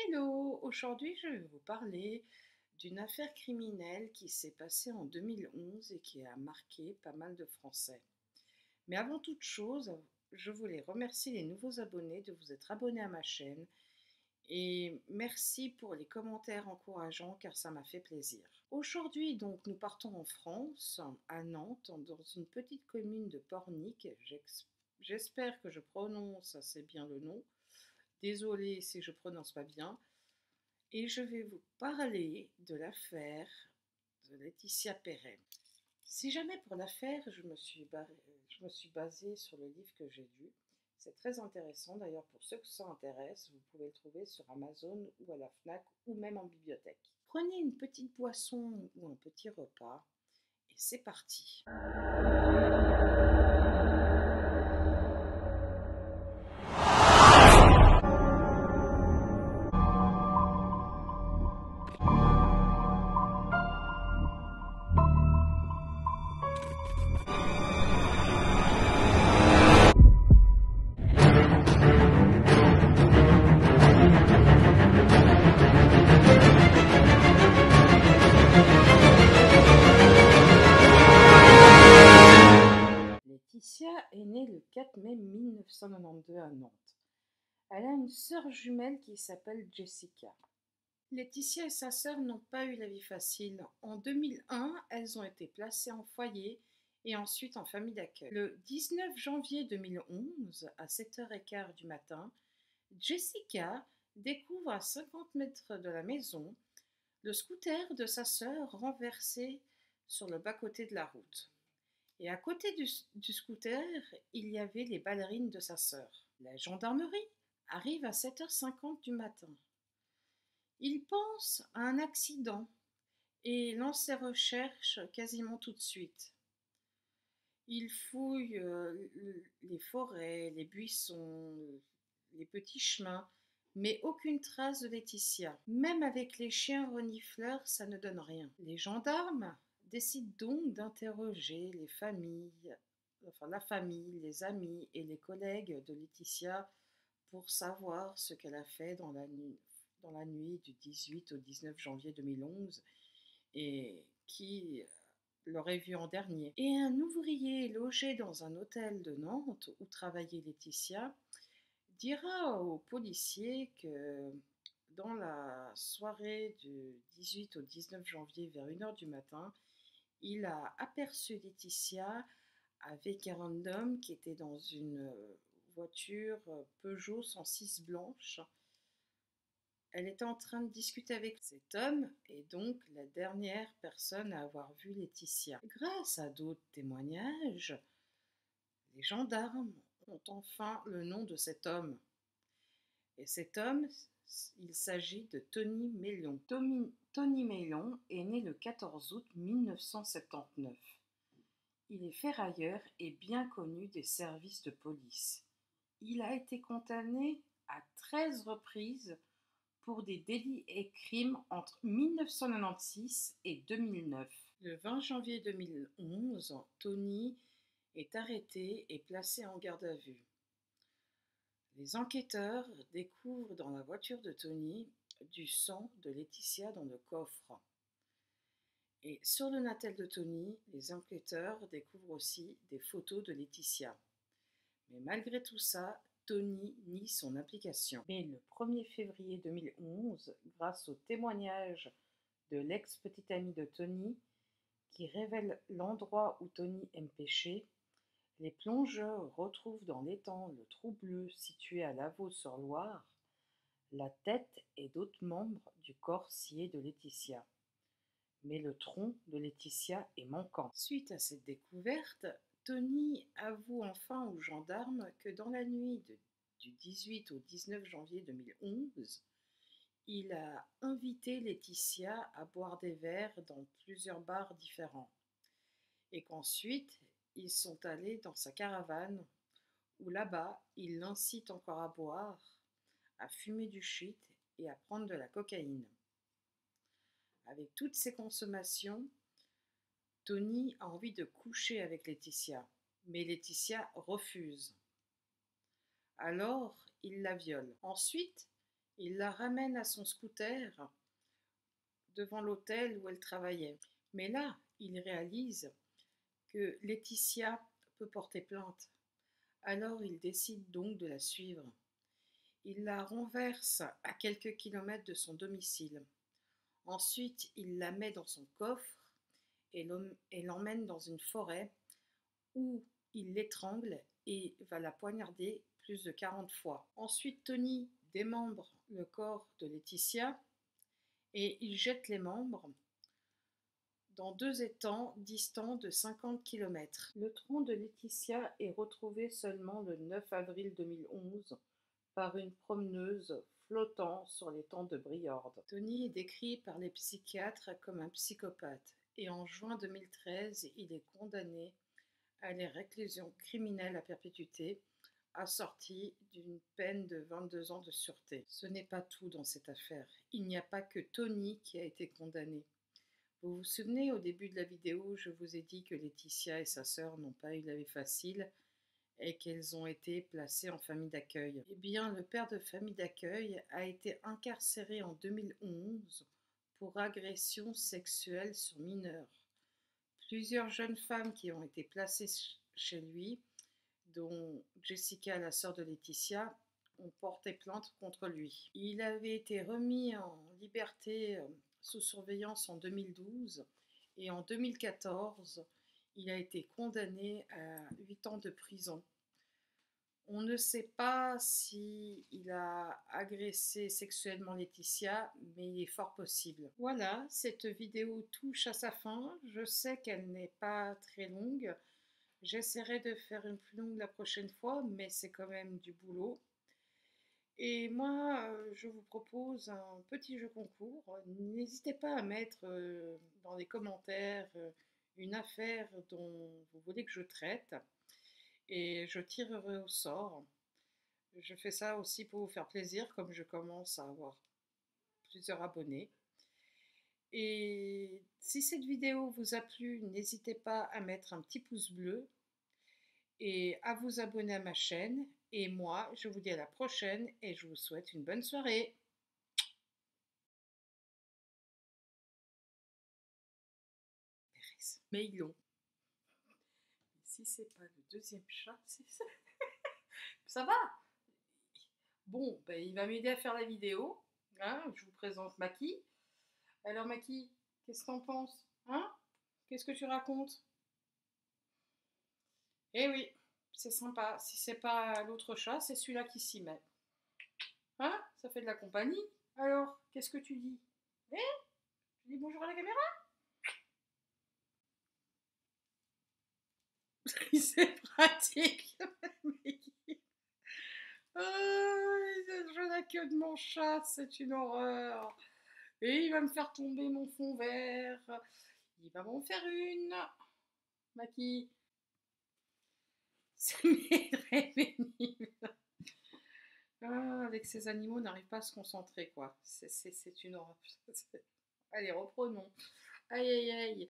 Hello, aujourd'hui je vais vous parler d'une affaire criminelle qui s'est passée en 2011 et qui a marqué pas mal de Français. Mais avant toute chose, je voulais remercier les nouveaux abonnés de vous être abonnés à ma chaîne et merci pour les commentaires encourageants car ça m'a fait plaisir. Aujourd'hui donc nous partons en France, à Nantes, dans une petite commune de Pornic. J'espère que je prononce assez bien le nom. Désolée si je prononce pas bien. Et je vais vous parler de l'affaire de Laetitia Perret. Si jamais pour l'affaire, je me suis basée sur le livre que j'ai lu. C'est très intéressant, d'ailleurs pour ceux que ça intéresse, vous pouvez le trouver sur Amazon ou à la FNAC ou même en bibliothèque. Prenez une petite boisson ou un petit repas et c'est parti. Laetitia est née le 4 mai 1992 à Nantes. Elle a une sœur jumelle qui s'appelle Jessica. Laetitia et sa sœur n'ont pas eu la vie facile. En 2001, elles ont été placées en foyer et ensuite en famille d'accueil. Le 19 janvier 2011, à 7h15 du matin, Jessica découvre à 50 mètres de la maison le scooter de sa sœur renversé sur le bas-côté de la route. Et à côté du scooter, il y avait les ballerines de sa sœur. La gendarmerie arrive à 7h50 du matin. Il pense à un accident et lance ses recherches quasiment tout de suite. Il fouille les forêts, les buissons, les petits chemins, mais aucune trace de Laetitia. Même avec les chiens renifleurs, ça ne donne rien. Les gendarmes décident donc d'interroger les familles, enfin la famille, les amis et les collègues de Laetitia pour savoir ce qu'elle a fait dans la nuit du 18 au 19 janvier 2011 et qui l'aurait vue en dernier. Et un ouvrier logé dans un hôtel de Nantes où travaillait Laetitia dira aux policiers que dans la soirée du 18 au 19 janvier vers 1h du matin, il a aperçu Laetitia avec un homme qui était dans une voiture Peugeot 106 blanche. Elle était en train de discuter avec cet homme et donc la dernière personne à avoir vu Laetitia. Grâce à d'autres témoignages, les gendarmes ont enfin le nom de cet homme. Et cet homme, il s'agit de Tony Meillon. Tony Meillon est né le 14 août 1979. Il est ferrailleur et bien connu des services de police. Il a été condamné à 13 reprises pour des délits et crimes entre 1996 et 2009. Le 20 janvier 2011, Tony est arrêté et placé en garde à vue. Les enquêteurs découvrent dans la voiture de Tony du sang de Laetitia dans le coffre. Et sur le natel de Tony, les enquêteurs découvrent aussi des photos de Laetitia. Mais malgré tout ça, Tony nie son implication. Mais le 1er février 2011, grâce au témoignage de l'ex-petite amie de Tony, qui révèle l'endroit où Tony aime pêcher, les plongeurs retrouvent dans l'étang le trou bleu situé à Lavaux-sur-Loire, la tête et d'autres membres du corps scié de Laetitia. Mais le tronc de Laetitia est manquant. Suite à cette découverte, Tony avoue enfin aux gendarmes que dans la nuit du 18 au 19 janvier 2011, il a invité Laetitia à boire des verres dans plusieurs bars différents et qu'ensuite ils sont allés dans sa caravane où là-bas il l'incite encore à boire, à fumer du shit et à prendre de la cocaïne. Avec toutes ces consommations, Tony a envie de coucher avec Laetitia, mais Laetitia refuse. Alors, il la viole. Ensuite, Il la ramène à son scooter devant l'hôtel où elle travaillait. Mais là, il réalise que Laetitia peut porter plainte. Alors il décide donc de la suivre. Il la renverse à quelques kilomètres de son domicile. Ensuite, il la met dans son coffre et l'emmène dans une forêt où il l'étrangle et va la poignarder plus de 40 fois. Ensuite, Tony démembre le corps de Laetitia et il jette les membres dans 2 étangs distants de 50 km. Le tronc de Laetitia est retrouvé seulement le 9 avril 2011 par une promeneuse flottant sur l'étang de Briord. Tony est décrit par les psychiatres comme un psychopathe et en juin 2013, il est condamné à la réclusion criminelle à perpétuité, assortie d'une peine de 22 ans de sûreté. Ce n'est pas tout dans cette affaire. Il n'y a pas que Tony qui a été condamné. Vous vous souvenez, au début de la vidéo, je vous ai dit que Laetitia et sa sœur n'ont pas eu la vie facile et qu'elles ont été placées en famille d'accueil. Eh bien, le père de famille d'accueil a été incarcéré en 2011 pour agression sexuelle sur mineurs. Plusieurs jeunes femmes qui ont été placées chez lui, dont Jessica, la sœur de Laetitia, ont porté plainte contre lui. Il avait été remis en liberté sous surveillance en 2012 et en 2014, il a été condamné à 8 ans de prison. On ne sait pas s'il a agressé sexuellement Laetitia, mais il est fort possible. Voilà, cette vidéo touche à sa fin. Je sais qu'elle n'est pas très longue. J'essaierai de faire une plus longue la prochaine fois, mais c'est quand même du boulot. Et moi, je vous propose un petit jeu concours. N'hésitez pas à mettre dans les commentaires une affaire dont vous voulez que je traite et je tirerai au sort. Je fais ça aussi pour vous faire plaisir, comme je commence à avoir plusieurs abonnés. Et si cette vidéo vous a plu, n'hésitez pas à mettre un petit pouce bleu et à vous abonner à ma chaîne. Et moi, je vous dis à la prochaine et je vous souhaite une bonne soirée. Mais ils l'ont. Si c'est pas le deuxième chat, c'est ça. Ça va. Bon, ben, il va m'aider à faire la vidéo. Hein, je vous présente Maki. Alors Maki, qu'est-ce que t'en penses? Hein? Qu'est-ce que tu racontes? Eh oui, c'est sympa. Si c'est pas l'autre chat, c'est celui-là qui s'y met. Hein? Ça fait de la compagnie. Alors, qu'est-ce que tu dis? Eh? Tu dis bonjour à la caméra? C'est pratique. Je la queue de mon chat, c'est une horreur. Et il va me faire tomber mon fond vert. Il va m'en faire une. Maki. C'est très pénible. Ah, avec ces animaux, on n'arrive pas à se concentrer, quoi. C'est une horreur. Allez, reprenons. Aïe, aïe, aïe.